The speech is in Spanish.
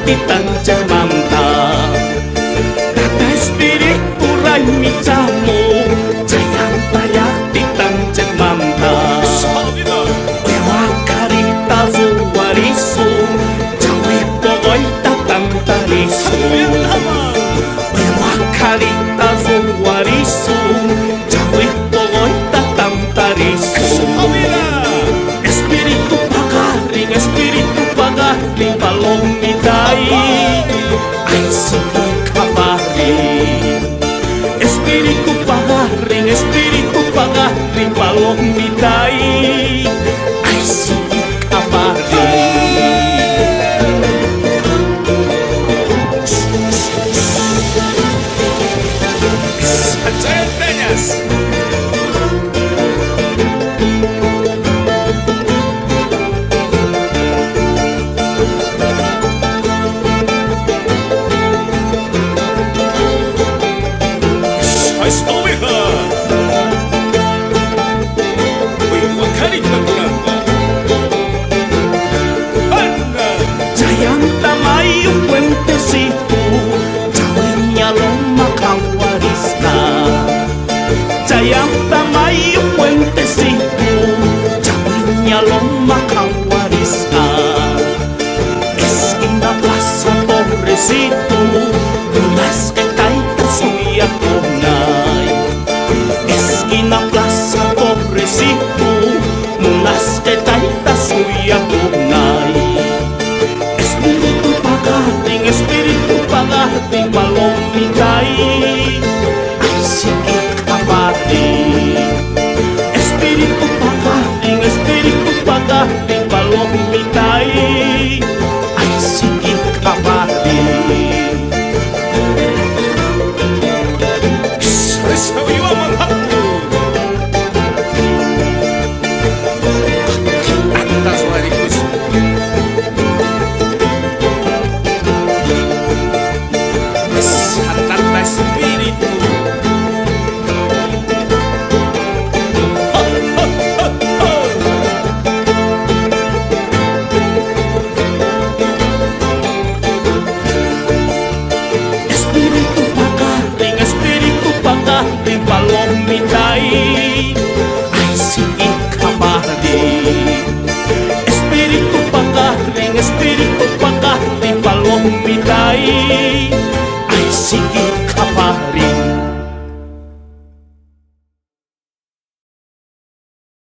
Titang jamamta Tata espiritu rai micamu Jayang tayak titang jamamta Ewa karita warisu Jawi pogoi tatang tarisu Ewa karita warisu Jawi pogoi tatang tarisu Espiritu pagaring palong midai ay sige kabaring Espiritu pagaring palong midai ay sige kabaring Sanchez Jayang tamay yung puentecito Jawin niya long makawaris na Jayang tamay yung puentecito Jawin niya long makawaris na Esquina Plaza Torrecito Lunas etay kasuya konay Esquina Plaza Torrecito Lunas etay kasuya konay Espiritu pagating palong midai ay sige kabaring Espiritu pagating palong midai ay sige kabaring Sawiwa manghapon Atas warikus Tata espiritu Espiritu pagaring palong midai ay sige kabaring Espiritu pagaring palong midai